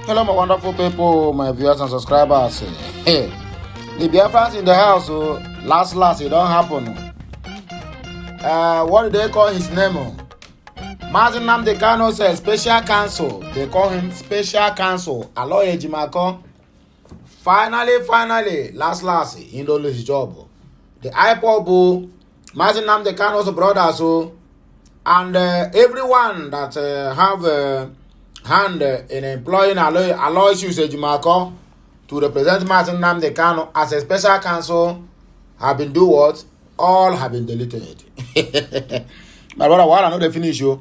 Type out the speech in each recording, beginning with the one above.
Hello, my wonderful people, my viewers and subscribers. Hey, the BIAFRA's in the house. So last, it don't happen. What do they call his name? Mazin Nnamdi Kanu says special counsel. They call him special counsel. Aloy Ejimako. Finally, last, he don't lose his job. The IPOB, Mazin Nnamdi Kanu's brother, so, and everyone that have hand in employing Aloy Ejimako to represent Mazin Nnamdi Kanu as a special counsel have been do what? All have been deleted. My brother, while I know they finish you.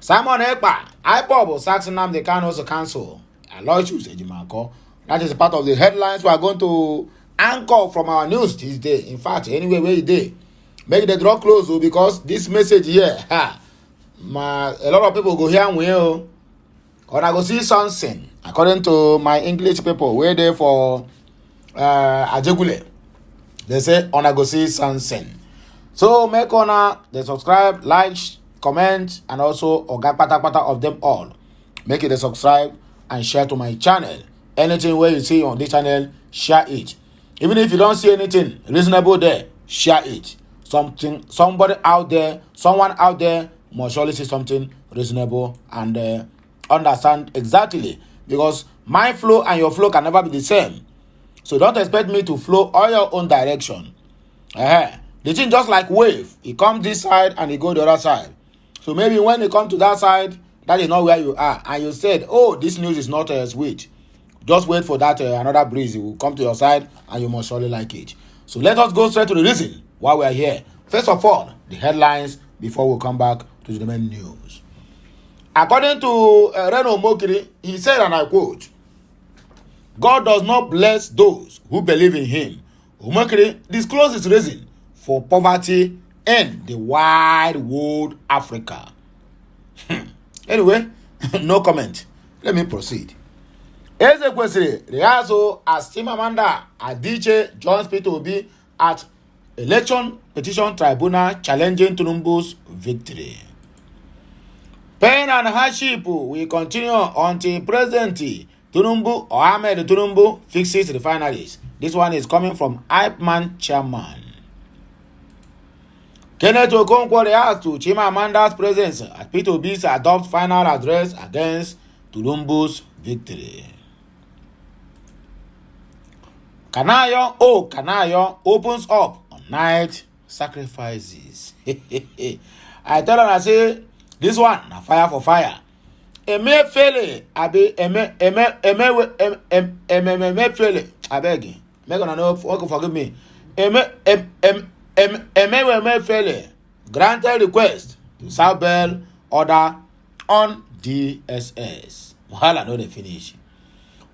Simon Ekpa, IPOB sacks Nnamdi Kanu's counsel. Aloy Ejimako. That is part of the headlines we are going to anchor from our news this day. In fact, anyway, where it day. Make the draw close because this message here, a lot of people go here and will. Or I go see something. According to my English people, we're there for Ajegule. They say on I go see something. So make honor, they subscribe, like, comment, and also oga pata of them all. Make it a subscribe and share to my channel. Anything where you see on this channel, share it. Even if you don't see anything reasonable there, share it. Someone out there must surely see something reasonable and understand exactly, because my flow and your flow can never be the same. So don't expect me to flow all your own direction. The thing just like wave, it comes this side and it go the other side. So maybe when it come to that side, that is not where you are, and you said, oh, this news is not sweet. Just wait for that another breeze. It will come to your side and you must surely like it. So let us go straight to the reason why we are here. First of all, the headlines before we come back to the main news. According to Reno Mokiri, he said, and I quote, God does not bless those who believe in him. Mokiri discloses reason for poverty in the wide world Africa. Anyway, no comment. Let me proceed. Ezekwesili Riazo as Chimamanda Adichie joins P2B at election petition tribunal challenging Tinubu's victory. Pain and hardship will continue until President Tinubu or Ahmed Tinubu fixes refineries. This one is coming from IPMAN chairman. Kenneth Okonkwo reacts to Chimamanda's presence at P2B's adopt final address against Tinubu's victory. Kanayo opens up on night sacrifices. I tell her, I say, this one, na fire for fire. Emefiele, Emefiele, I beg you. Make gonna know, forgive me. Emefiele granted request to serve bail order on DSS. Wahala no dey finish.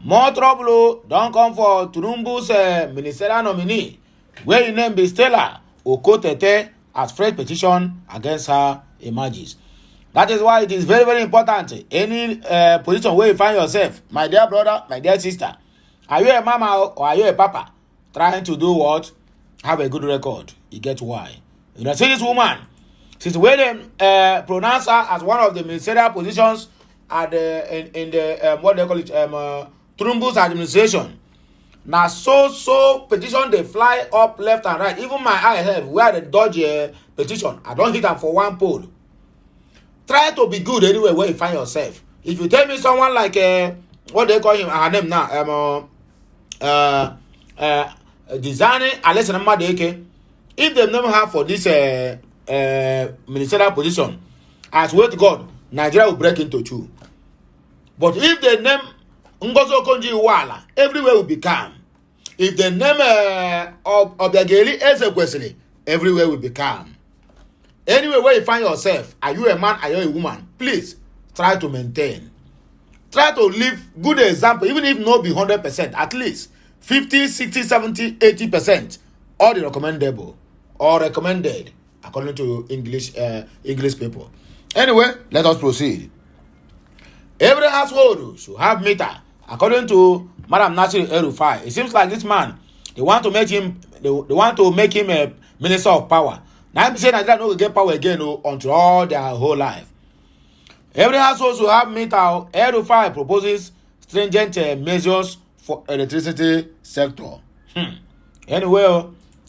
More trouble don't come for Tinubu's ministerial nominee, where his name be Stella Okotete, as fresh petition against her emerges. That is why it is very, very important. Any position where you find yourself, my dear brother, my dear sister, are you a mama or are you a papa trying to do what? Have a good record. You get why. You know, see this woman, since when they pronounce her as one of the ministerial positions at in the what they call it, Tinubu's administration. Now so petition they fly up left and right. Even my eye have where they dodge petition. I don't hit them for one pole. Try to be good anywhere where you find yourself. If you tell me someone like what they call him, her name now, designing Alessandra Madeke, if they never have for this ministerial position, I swear to God, Nigeria will break into two. But if they name Ngozo Konji Wala, everywhere will be calm. If the name of Obiageli Ezekwesili, everywhere will be calm. Anywhere where you find yourself, are you a man, are you a woman? Please try to maintain. Try to live good example, even if not be 100%, at least 50, 60, 70, 80%. All the recommendable or recommended according to English people. Anyway, let us proceed. Every household should have meter. According to Madam Nasir El-Rufai, it seems like this man, they want to make him a minister of power. Now I'm saying Nigeria no get power again until all their whole life. Every household should have meter. El-Rufai proposes stringent measures for electricity sector. Anyway,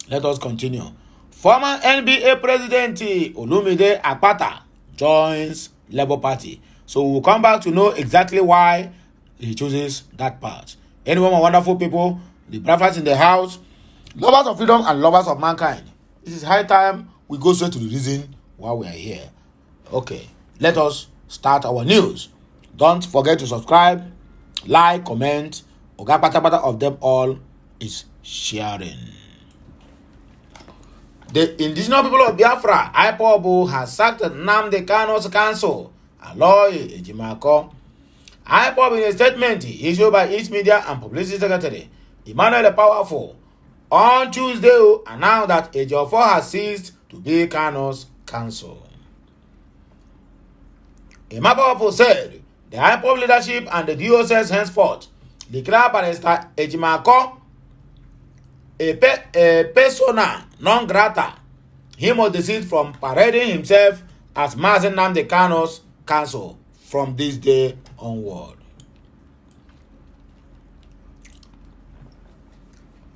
let us continue. Former NBA President Olumide Akpata joins Labour Party. So we'll come back to know exactly why he chooses that path. Anyway, my wonderful people, the brothers in the house, lovers of freedom and lovers of mankind, this is high time we go straight to the reason why we are here. Okay, let us start our news. Don't forget to subscribe, like, comment. Oga Patapata of them all is sharing. The indigenous people of Biafra, IPOB, has sacked Nnamdi Kanu's council, Aloy Ejimako. IPOB, in a statement issued by its media and publicity secretary, Emmanuel the Powerful, on Tuesday, announced that Ejiofor has ceased to be Kanu's council. Emma Powerful said the IPOB leadership and the DSS henceforth declare Barrister Ejimako a persona non grata. He must desist from parading himself as Mazi Nnamdi Kanu's counsel from this day onward.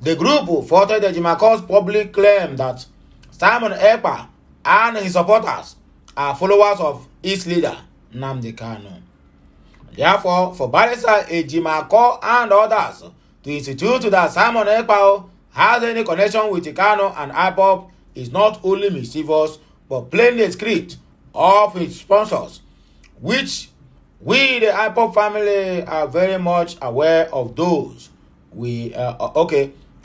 The group faulted Ejimako's public claim that Simon Ekpa and his supporters are followers of its leader, Nnamdi Kanu. Therefore, for Barrister Ejimako and others to institute that Simon Ekpa has any connection with Kanu and IPOB is not only mischievous but plainly a script of its sponsors, which we, the IPOB family, are very much aware of those we are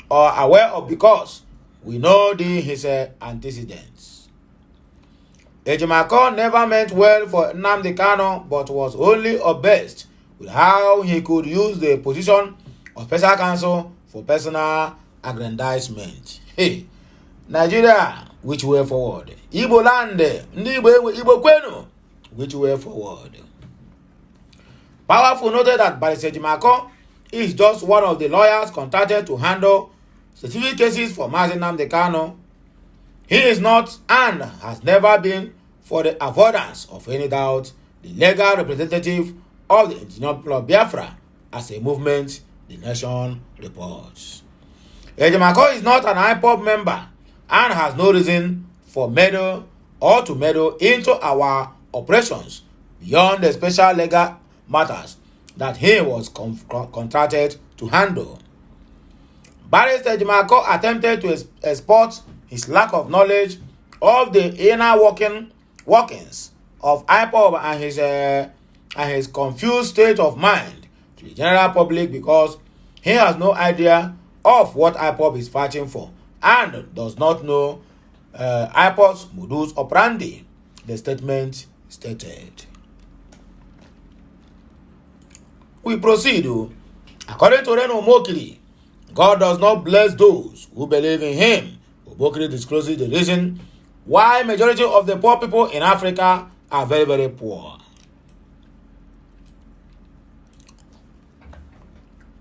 aware of because we know his antecedents. Ejimako never meant well for Nnamdi Kanu but was only obsessed with how he could use the position of special counsel for personal aggrandizement. Hey, Nigeria, which way forward? Igbo land, Igbo kwenu, which way forward? Powerful noted that Barrister Ejimako is just one of the lawyers contracted to handle specific cases for Mazi Nnamdi Kanu. He is not and has never been, for the avoidance of any doubt, the legal representative of the indigenous people of Biafra as a movement, the nation reports. Ejimako is not an IPOB member and has no reason for meddle or to meddle into our operations beyond the special legal matters that he was contracted to handle. Barrister Ejimako attempted to export his lack of knowledge of the inner workings of IPOB and his confused state of mind to the general public because he has no idea of what IPOB is fighting for and does not know IPOB's modus operandi, the statement stated. We proceed. According to Reno Mokiri, God does not bless those who believe in him. Mokiri discloses the reason why majority of the poor people in Africa are very, very poor.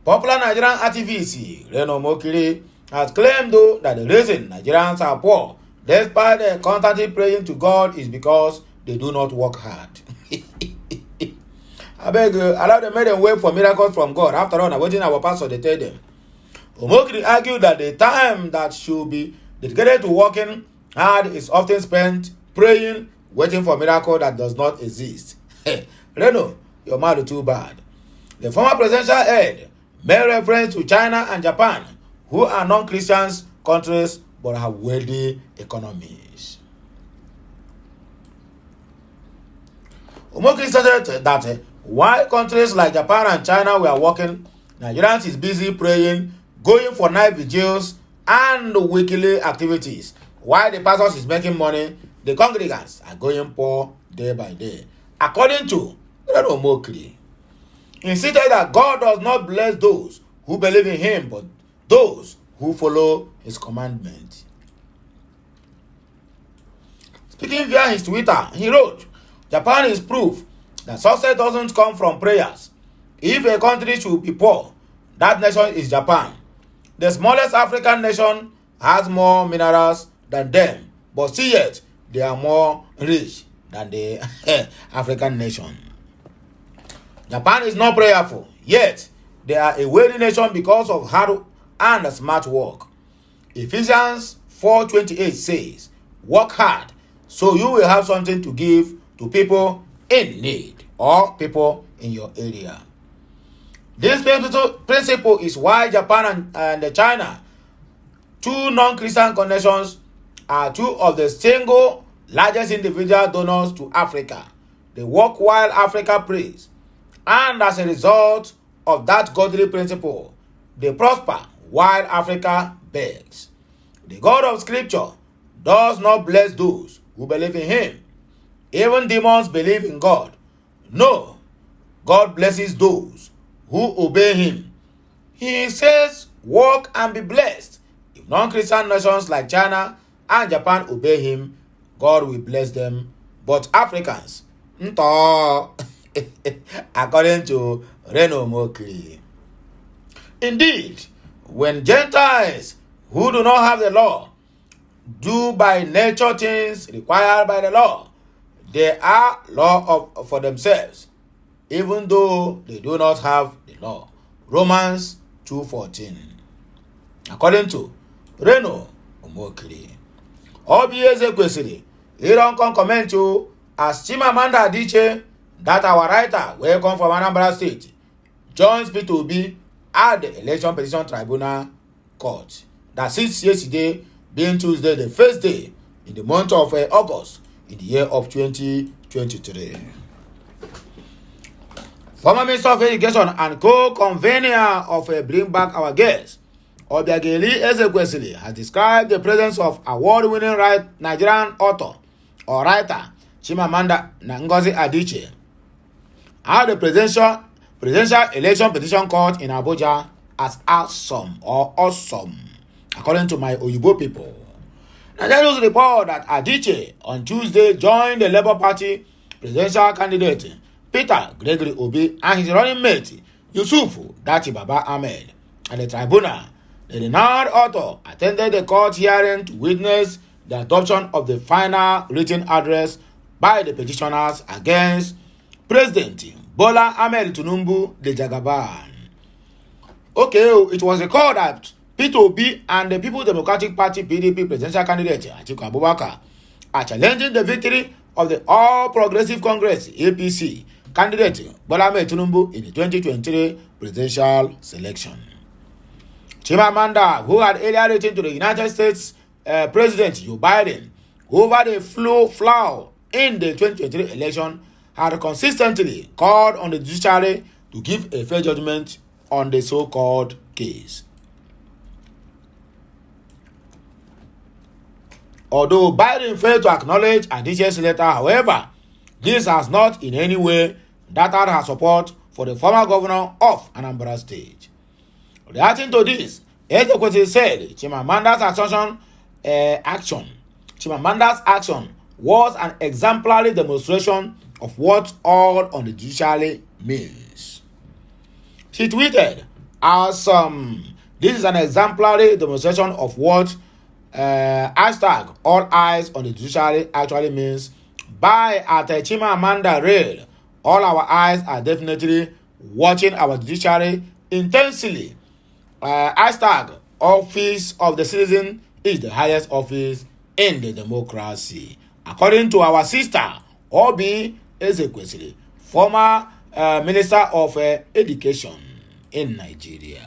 Popular Nigerian activist Reno Mokiri has claimed though that the reason Nigerians are poor, despite constantly praying to God, is because they do not work hard. I beg you, allow them, make them wait for miracles from God. After all, I'm waiting our pastor, they tell them. Omokiri argued that the time that should be dedicated to working hard is often spent praying, waiting for a miracle that does not exist. Reno, your mouth is too bad. The former presidential aide made reference to China and Japan, who are non-Christian countries but have wealthy economies. Omokiri stated that while countries like Japan and China were working, Nigerians is busy praying, going for night vigils and weekly activities. While the pastors is making money, the congregants are going poor day by day. According to Reno Mokiri, he stated that God does not bless those who believe in him, but those who follow his commandment. Speaking via his Twitter, he wrote, Japan is proof that success doesn't come from prayers. If a country should be poor, that nation is Japan. The smallest African nation has more minerals than them, but still yet they are more rich than the African nation. Japan is not prayerful, Yet, they are a wealthy nation because of hard and smart work. Ephesians 4:28 says, work hard so you will have something to give to people in need or people in your area. This principle is why Japan and China, two non-Christian nations, are two of the single largest individual donors to Africa. They work while Africa prays, and as a result of that godly principle, they prosper while Africa begs. The God of Scripture does not bless those who believe in Him. Even demons believe in God. No, God blesses those who obey Him. He says, walk and be blessed. If non-Christian nations like China and Japan obey Him, God will bless them. But Africans, according to Reno Mokri. Indeed, when Gentiles who do not have the law do by nature things required by the law, they are law for themselves, even though they do not have the law. Romans 2:14. According to Reno Omokri. Obieze kwesịrị ịrọ comment to as Chimamanda Adichie, that our writer, welcome from Anambra State, joins P2B at the Election Petition Tribunal Court that sits yesterday, being Tuesday, the first day in the month of August in the year of 2023. Former Minister of Education and co-convener of Bring Back Our Girls, Obiageli Ezekwesili, has described the presence of award-winning Nigerian author or writer Chimamanda Ngozi Adichie at the presidential election petition court in Abuja as awesome, according to my Oyibo people. Nigerian news report that Adichie on Tuesday joined the Labour Party presidential candidate Peter Gregory Obi and his running mate Yusufu Dati Baba Ahmed at the tribunal. The renowned author attended the court hearing to witness the adoption of the final written address by the petitioners against President Bola Ahmed Tinubu the Jagaban. Okay, it was recalled that P2B and the People's Democratic Party PDP presidential candidate Atiku Abubakar are challenging the victory of the All Progressive Congress APC candidate Bola Ahmed Tinubu in the 2023 presidential selection. Chimamanda, who had earlier written to the United States President Joe Biden over the flaw in the 2023 election, had consistently called on the judiciary to give a fair judgment on the so-called case. Although Biden failed to acknowledge Adichie's letter, however, this has not in any way doubted her support for the former governor of Anambra State. Reacting to this, Ezekwesili said Chimamanda's action was an exemplary demonstration of what all on the judiciary means. She tweeted, this is an exemplary demonstration of what hashtag all eyes on the judiciary actually means. By at Chimamanda rail, all our eyes are definitely watching our judiciary intensely. Hashtag office of the citizen is the highest office in the democracy. According to our sister, Obi Ezekwesili, former Minister of Education in Nigeria.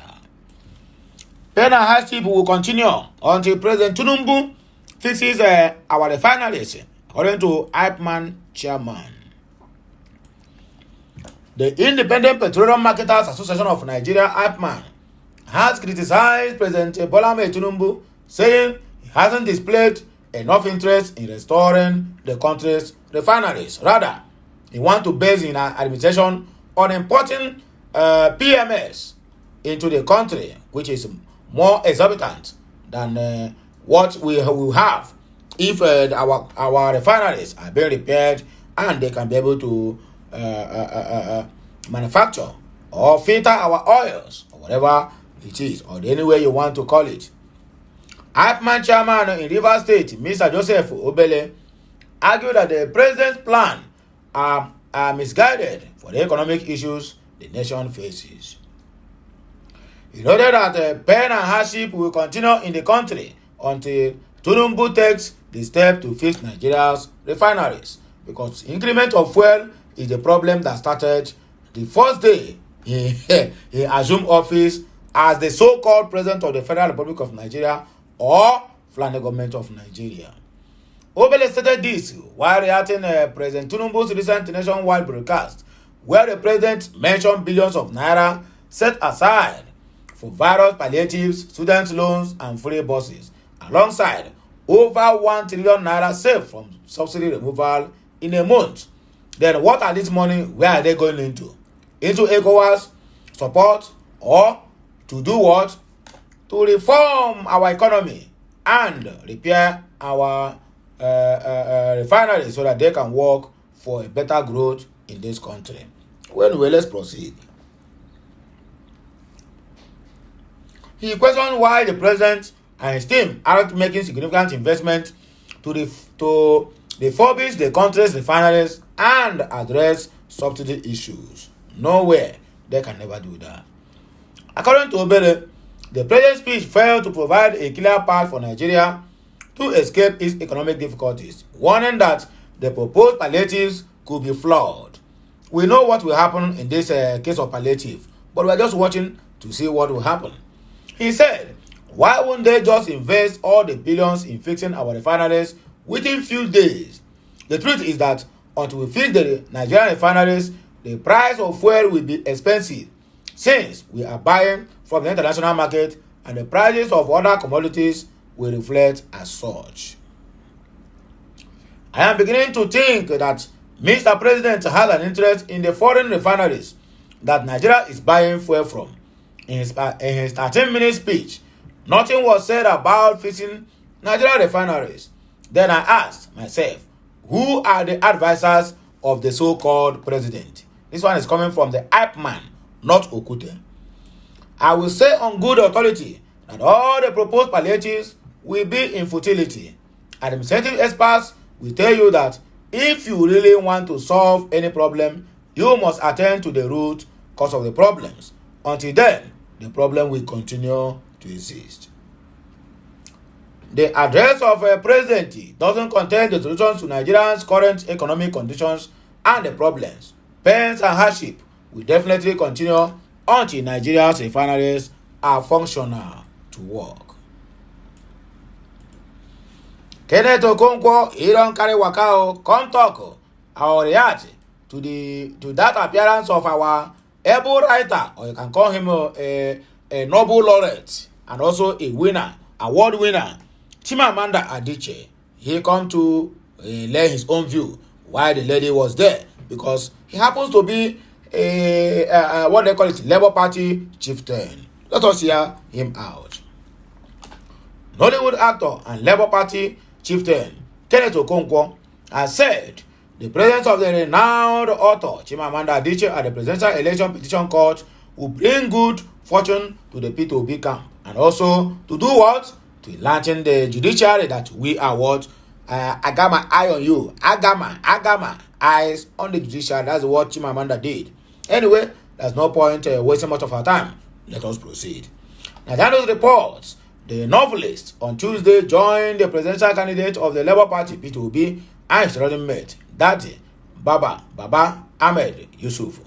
Pen and hardship will continue until President Tinubu fixes our refineries, according to IPMAN chairman. The Independent Petroleum Marketers Association of Nigeria, IPMAN, has criticized President Bola Ahmed Tinubu, saying he hasn't displayed enough interest in restoring the country's refineries. Rather, he wants to base his administration on importing PMS into the country, which is more exorbitant than what we will have if our refineries are being repaired and they can be able to manufacture or filter our oils or whatever it is, or any way you want to call it. IPMAN chairman in Rivers State, Mr. Joseph Obele, argued that the president's plan are misguided for the economic issues the nation faces. He noted that pain and hardship will continue in the country until Tinubu takes the step to fix Nigeria's refineries, because increment of fuel is the problem that started the first day he assumed office as the so-called president of the Federal Republic of Nigeria, or Fulani government of Nigeria. Obele stated this while reacting President Tinubu's recent nationwide broadcast, where the president mentioned billions of naira set aside for various palliatives, student loans, and free buses, alongside over 1 trillion naira saved from subsidy removal in a month. Then what are this money? Where are they going into? Into ECOWAS support, or to do what? To reform our economy and repair our refineries so that they can work for a better growth in this country. Well, let's proceed. He questioned why the president and his team aren't making significant investment to refurbish the country's refineries and address subsidy issues. Nowhere. They can never do that. According to Obele, the president's speech failed to provide a clear path for Nigeria to escape its economic difficulties, warning that the proposed palliatives could be flawed. We know what will happen in this case of palliative, but we are just watching to see what will happen. He said, why won't they just invest all the billions in fixing our refineries within few days? The truth is that until we fix the Nigerian refineries, the price of fuel will be expensive, since we are buying from the international market and the prices of other commodities will reflect as such. I am beginning to think that Mr. President has an interest in the foreign refineries that Nigeria is buying fuel from. In his 13-minute speech, nothing was said about fixing Nigerian refineries. Then I asked myself, who are the advisors of the so-called president? This one is coming from the hype man, not Okute. I will say on good authority that all the proposed palliatives will be in futility. Administrative experts will tell you that if you really want to solve any problem, you must attend to the root cause of the problems. Until then, the problem will continue to exist. The address of a president doesn't contain the solutions to Nigerians' current economic conditions and the problems. Pains and hardship will definitely continue until Nigeria's refineries are functional to work. Kenneth Okonkwo, he don't carry waka, come talk or react to that appearance of our able writer, or you can call him a Nobel laureate and also a winner, award winner, Chimamanda Adichie. He come to lay his own view why the lady was there, because he happens to be a what they call it, Labour Party chieftain. Let us hear him out. Nollywood actor and Labour Party chieftain Kenneth Okonkwo has said the presence of the renowned author Chimamanda Adichie at the Presidential Election Petition Court will bring good fortune to the IPOB camp, and also to do what? To enlighten the judiciary that we are what? I got my eye on you. I got my eyes on the judiciary. That's what Chimamanda did. Anyway, there's no point wasting much of our time. Let us proceed. Nigeria's reports, the novelist on Tuesday joined the presidential candidate of the Labour Party (PTOB) and his running mate, Daddy Baba Ahmed Yusuf,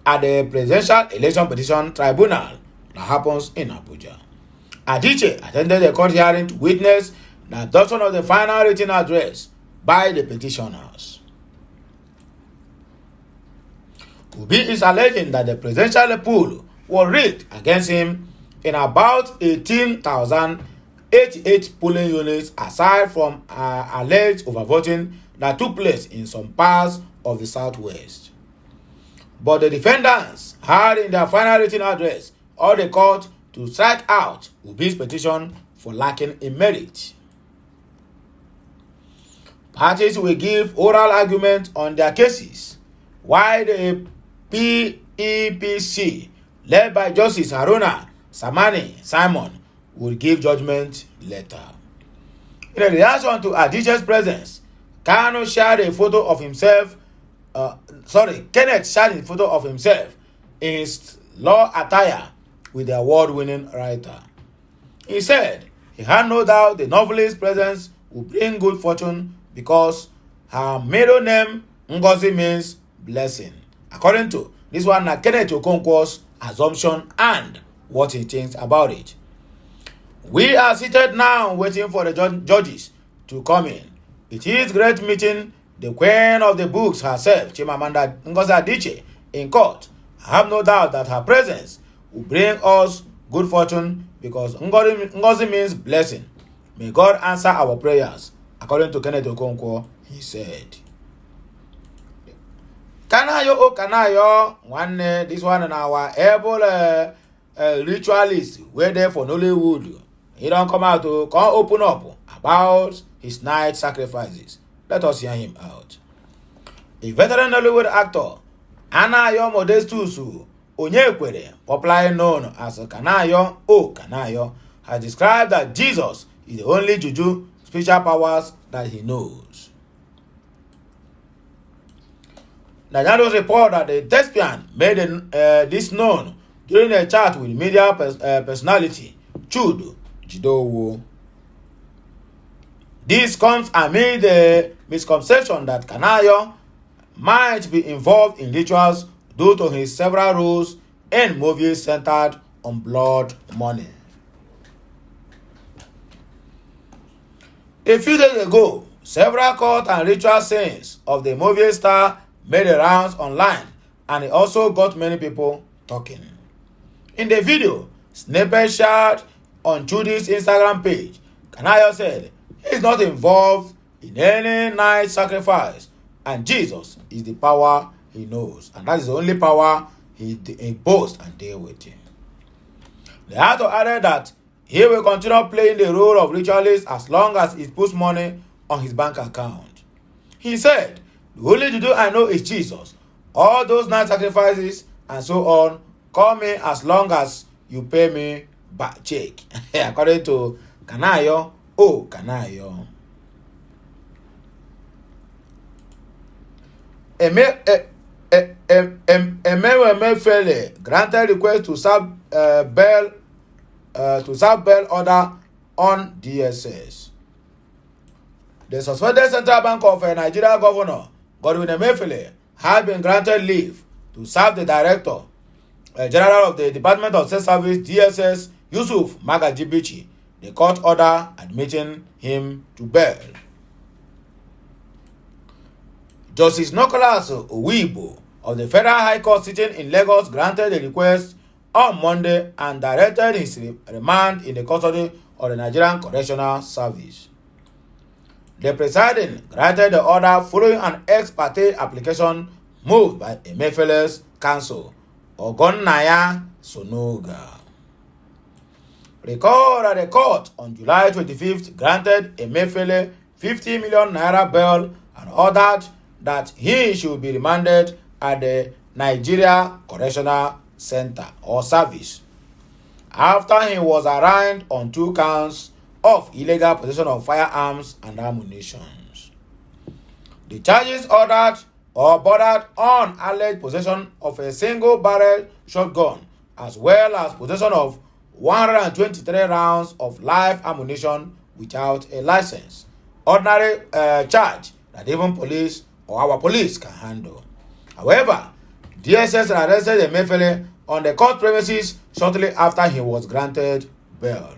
at the Presidential Election Petition Tribunal that happens in Abuja. Adichie attended the court hearing to witness the adoption of the final written address by the petitioners. Obi is alleging that the presidential pool was rigged against him in about 18,088 polling units, aside from alleged overvoting that took place in some parts of the southwest. But the defendants had in their final written address ordered the court to strike out Obi's petition for lacking in merit. Parties will give oral argument on their cases, while the PEPC, led by Justice Haruna Samani Simon, will give judgment later. In a reaction to Adichie's presence, Kenneth shared a photo of himself in his law attire with the award-winning writer. He said he had no doubt the novelist's presence would bring good fortune because her middle name Ngozi means blessing. According to this one, Kenneth Okonkwo's assumption and what he thinks about it. We are seated now waiting for the judges to come in. It is great meeting the queen of the books herself, Chimamanda Ngozi Adichie, in court. I have no doubt that her presence will bring us good fortune because Ngozi means blessing. May God answer our prayers. According to Kenneth Okonkwo, he said. Kanayo, this one in our able ritualist, we're there for Nollywood. He don't come out to come open up about his night sacrifices. Let us hear him out. A veteran Nollywood actor, Kanayo Modestus Onyekwere, popularly known as Kanayo, has described that Jesus is the only juju spiritual powers that he knows. Nigerians report that the thespian made this known during a chat with media personality Chudu Jidowo. This comes amid the misconception that Kanayo might be involved in rituals due to his several roles in movies centered on blood money. A few days ago, several cult and ritual scenes of the movie star made the rounds online, and it also got many people talking. In the video, snippet shared on Chudi's Instagram page, Kanayo said he is not involved in any night sacrifice, and Jesus is the power he knows, and that is the only power he boasts and deal with him. The actor added that he will continue playing the role of ritualist as long as he puts money on his bank account. He said, "The only juju I know is Jesus. All those night sacrifices and so on, call me as long as you pay me back check." According to Kanayo. Emefiele granted request to serve bail order on DSS. The suspended Central Bank of Nigeria Governor Godwin Emefiele had been granted leave to serve the Director General of the Department of State Service (DSS) Yusuf Magajibichi the court order admitting him to bail. Justice Nicholas Owibo of the Federal High Court sitting in Lagos granted the request on Monday and directed his remand in the custody of the Nigerian Correctional Service. The presiding granted the order following an ex parte application moved by Emefiele's counsel, Ogonnaya Sonoga. Recall that the court on July 25th granted Emefiele 50 million naira bail and ordered that he should be remanded at the Nigeria Correctional Center or Service after he was arraigned on 2 counts of illegal possession of firearms and ammunition. The charges bordered on alleged possession of a single-barrel shotgun as well as possession of 123 rounds of live ammunition without a license. Ordinary charge that even police or our police can handle. However, DSS arrested Emefiele on the court premises shortly after he was granted bail.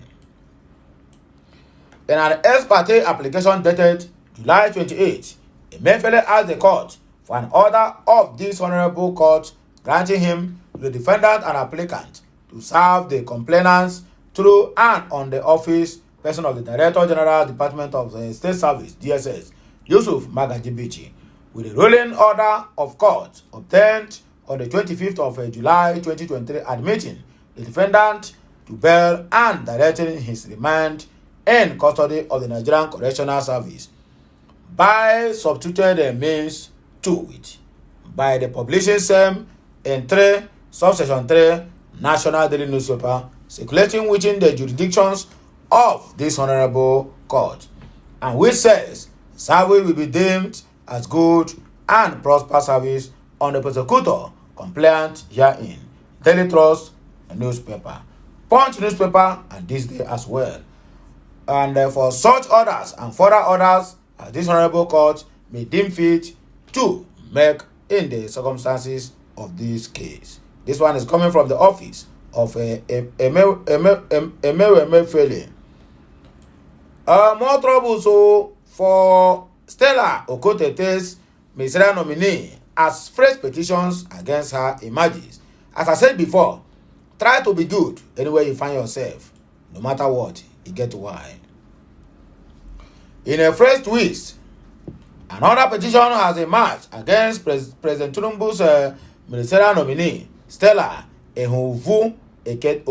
In an ex parte application dated July 28, Emefiele asked the court for an order of this honorable court granting him, the defendant and applicant, to serve the complainants through and on the office person of the Director General Department of the State Service (DSS), Yusuf Magajibichi, with a ruling order of court obtained on the 25th of July 2023 admitting the defendant to bail and directing his remand in custody of the Nigerian Correctional Service by substituted means to it by the publishing same in 3 subsection 3 National Daily Newspaper circulating within the jurisdictions of this honorable court, and which says service will be deemed as good and prosperous service on the prosecutor compliant herein. Daily Trust newspaper, Punch newspaper, and This Day as well. And for such orders and further orders as this honorable court may deem fit to make in the circumstances of this case. This one is coming from the office of Emefiele. More trouble so for Stella Okotete's ministerial nominee as fresh petitions against her emerges. As I said before, try to be good anywhere you find yourself, no matter what, you get why. In a fresh twist, another petition has emerged against President Tinubu's ministerial nominee, Stella Okotete.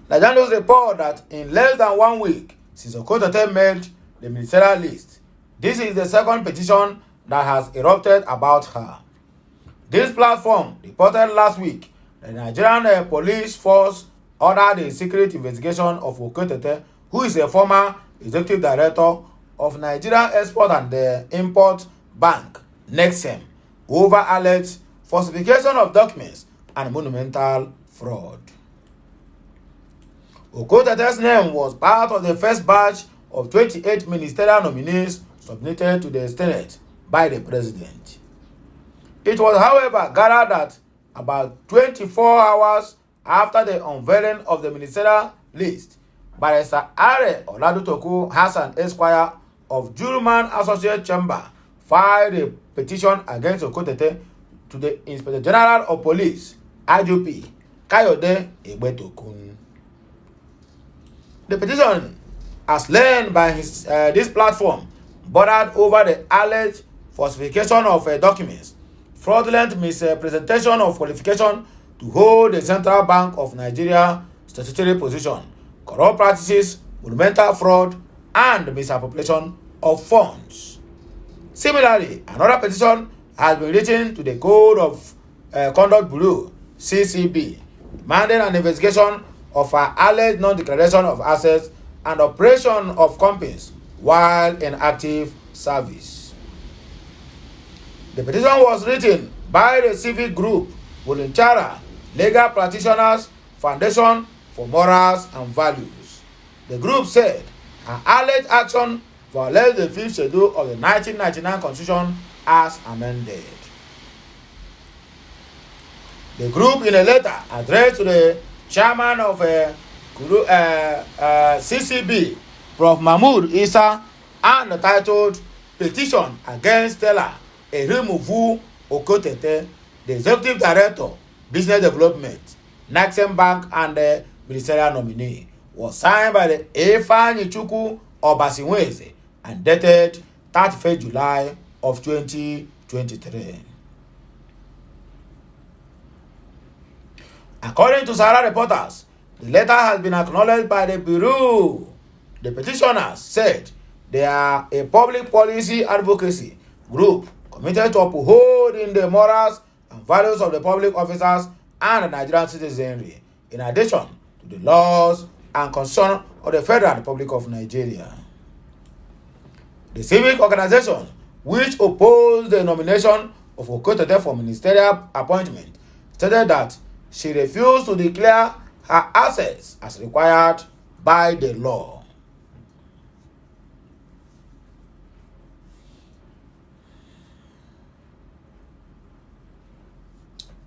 Nigerian news report that in less than 1 week since Okotete made the ministerial list, this is the second petition that has erupted about her. This platform reported last week that the Nigerian police force ordered a secret investigation of Okotete, who is a former executive director of Nigerian Export and Import Bank, Nexem, over alleged falsification of documents and monumental fraud. Okotete's name was part of the first batch of 28 ministerial nominees submitted to the Senate by the president. It was, however, gathered that about 24 hours after the unveiling of the ministerial list, Barrister Are Oladutoku Hassan Esquire of Juruman Associate Chamber filed a petition against Okotete to the Inspector General of Police, IGP Kayode Egbetokun. The petition, as learned by this platform, bordered over the alleged falsification of documents, fraudulent mispresentation of qualification to hold the Central Bank of Nigeria statutory position, corrupt practices, monumental fraud, and misappropriation of funds. Similarly, another petition has been written to the Code of Conduct Bureau, CCB, demanding an investigation of alleged non-declaration of assets and operation of companies while in active service. The petition was written by the civic group Volunteer Legal Practitioners Foundation for Morals and Values. The group said an alleged action violates the 5th schedule of the 1999 Constitution as amended. The group, in a letter addressed to the chairman of CCB, Prof. Mahmood Isa, and titled Petition Against Stella Okotete, the Executive Director, Business Development, Nexem Bank, and the ministerial nominee, was signed by the Ifeanyichukwu Obasinweze and dated 31st July of 2023. According to Sahara reporters, the letter has been acknowledged by the Bureau. The petitioners said they are a public policy advocacy group committed to upholding the morals and values of the public officers and the Nigerian citizenry, in addition to the laws and constitution of the Federal Republic of Nigeria. The civic organization, which opposed the nomination of Okotete for ministerial appointment, stated that she refused to declare her assets as required by the law.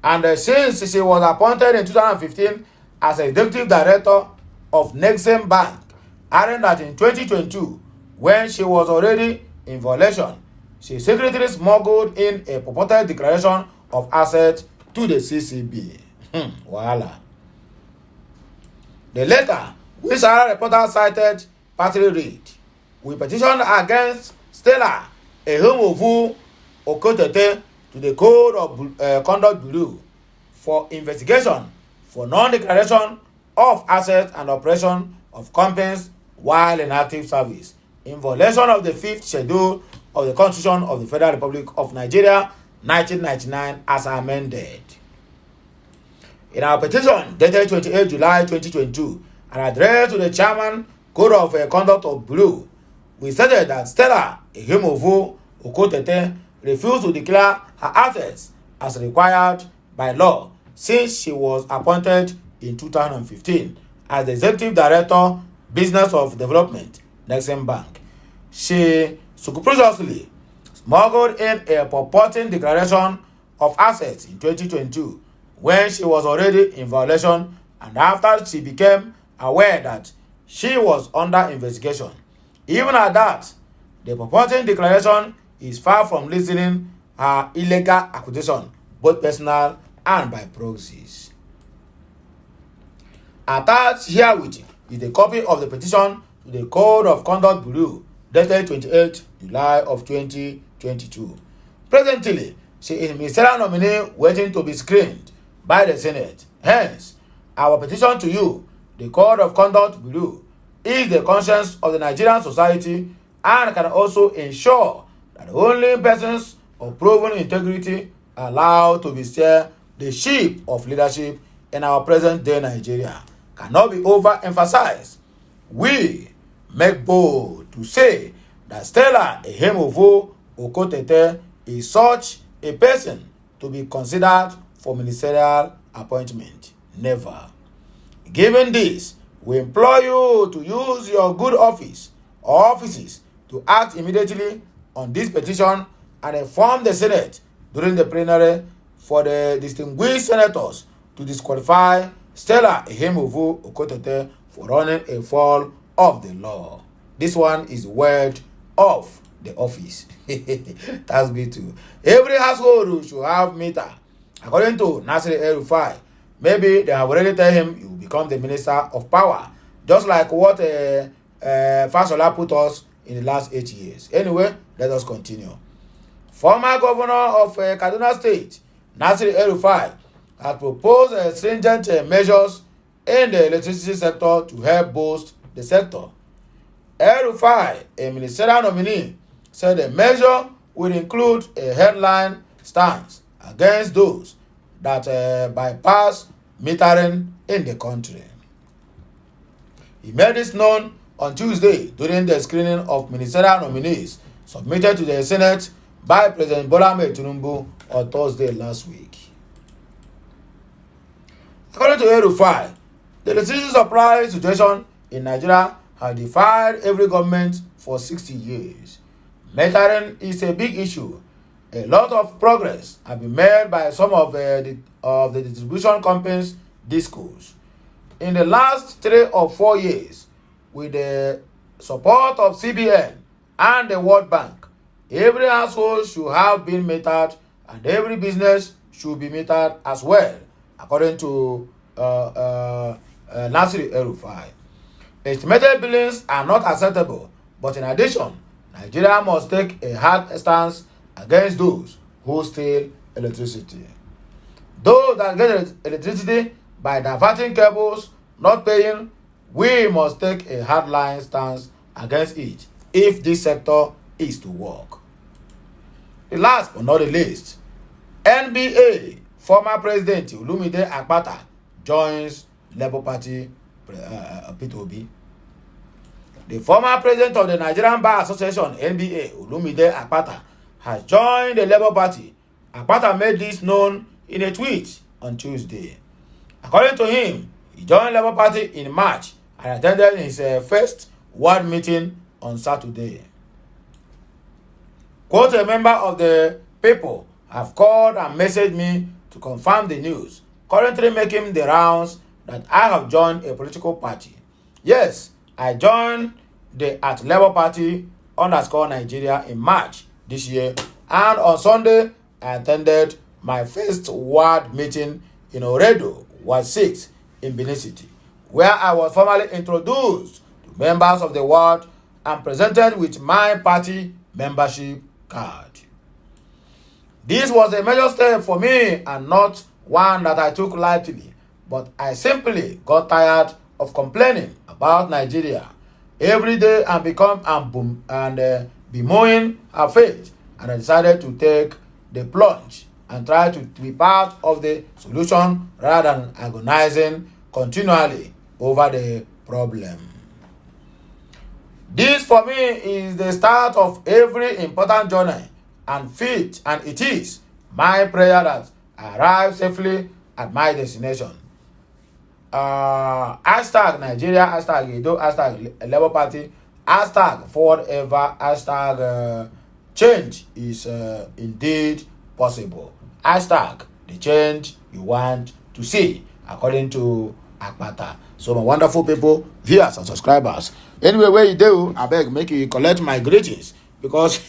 And since she was appointed in 2015 as executive director of Nexem Bank, adding that in 2022, when she was already in violation, she secretly smuggled in a purported declaration of assets to the CCB. Voila. The letter, which Sahara reporter cited, partly read, "We petition against Stella Okotete to the Code of Conduct Bureau for investigation for non-declaration of assets and operation of companies while in active service, in violation of the 5th schedule of the Constitution of the Federal Republic of Nigeria, 1999, as amended." In our petition, dated 28 July 2022, and addressed to the Chairman, Code of Conduct of Bureau, we stated that Stella Okotete refused to declare her assets as required by law since she was appointed in 2015 as the Executive Director, Business of Development, Nexen Bank. She surreptitiously smuggled in a purporting declaration of assets in 2022 when she was already in violation and after she became aware that she was under investigation. Even at that, the purporting declaration is far from listing her illegal acquisition, both personal and by proxies. Attached herewith is a copy of the petition to the Code of Conduct Bureau dated 28 July of 2022. Presently, she is ministerial nominee waiting to be screened by the Senate. Hence, our petition to you, the Code of Conduct Bureau, is the conscience of the Nigerian society and can also ensure that only persons of proven integrity are allowed to be steer the ship of leadership in our present-day Nigeria. Cannot be overemphasized. We make bold to say that Stella Ehemovo Okotete is such a person to be considered for ministerial appointment. Never. Given this, we implore you to use your good office or offices to act immediately on this petition and inform the Senate during the plenary for the distinguished senators to disqualify Stella Ehemovo Okotete for running afoul of the law. This one is word of the office. That's me too. Every household should have meter. According to Nasir El-Rufai, maybe they have already told him you will become the minister of power, just like what Fasola put us in the last 8 years. Anyway, let us continue. Former governor of Kaduna State, Nasir El-Rufai, has proposed stringent measures in the electricity sector to help boost the sector. El-Rufai, a ministerial nominee, said the measure will include a headline stance against those that bypass metering in the country. He made this known on Tuesday during the screening of ministerial nominees submitted to the Senate by President Bola Ahmed Tinubu on Thursday last week. According to El-Rufai, the electricity supply situation in Nigeria has defied every government for 60 years. Metering is a big issue. A lot of progress has been made by some of the distribution companies' discos. In the last 3 or 4 years, with the support of CBN and the World Bank, every household should have been metered and every business should be metered as well, according to Nasir El-Rufai. Estimated billings are not acceptable, but in addition, Nigeria must take a hard stance against those who steal electricity. Those that get electricity by diverting cables, not paying, we must take a hardline stance against it if this sector is to work. The last but not the least, NBA former President Olumide Akpata joins Labour Party IPOB. The former president of the Nigerian Bar Association, NBA, Olumide Akpata, has joined the Labour Party. Akpata made this known in a tweet on Tuesday. According to him, he joined Labour Party in March and attended his first ward meeting on Saturday. Quote, a member of the people have called and messaged me to confirm the news, currently making the rounds that I have joined a political party. Yes, I joined the Labour Party _Nigeria in March this year, and on Sunday I attended my first ward meeting in Oredo, Ward 6 in Benin City, where I was formally introduced to members of the ward and presented with my party membership card. This was a major step for me and not one that I took lightly, but I simply got tired of complaining about Nigeria every day and bemoaning her fate, and I decided to take the plunge and try to be part of the solution rather than agonizing continually over the problem. This for me is the start of every important journey, and it is my prayer that arrive safely at my destination. Hashtag Nigeria, hashtag Edo, hashtag Labour Party, hashtag forward ever, hashtag change is indeed possible. Hashtag the change you want to see, according to Akpata. So my wonderful people, viewers and subscribers, anyway where you do, I beg make you collect my greetings, because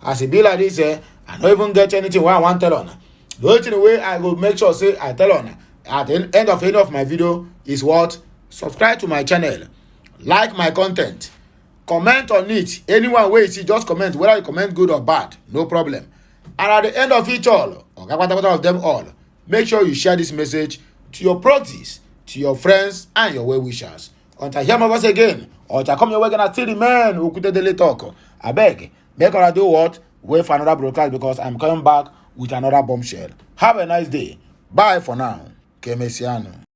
as it be like this, I don't even get anything what I want to tell on. The only thing way I will make sure say I tell on at the end of any of my video is what? Subscribe to my channel, like my content, comment on it. Anyone way you see, just comment, whether you comment good or bad, no problem. And at the end of it all, or of them all, make sure you share this message to your proxies, to your friends and your well-wishers. Until I hear my voice again, or until I come your way and still the man who could daily talk, I beg, make her do what? Wait for another broadcast, because I'm coming back with another bombshell. Have a nice day. Bye for now. Kemesiano.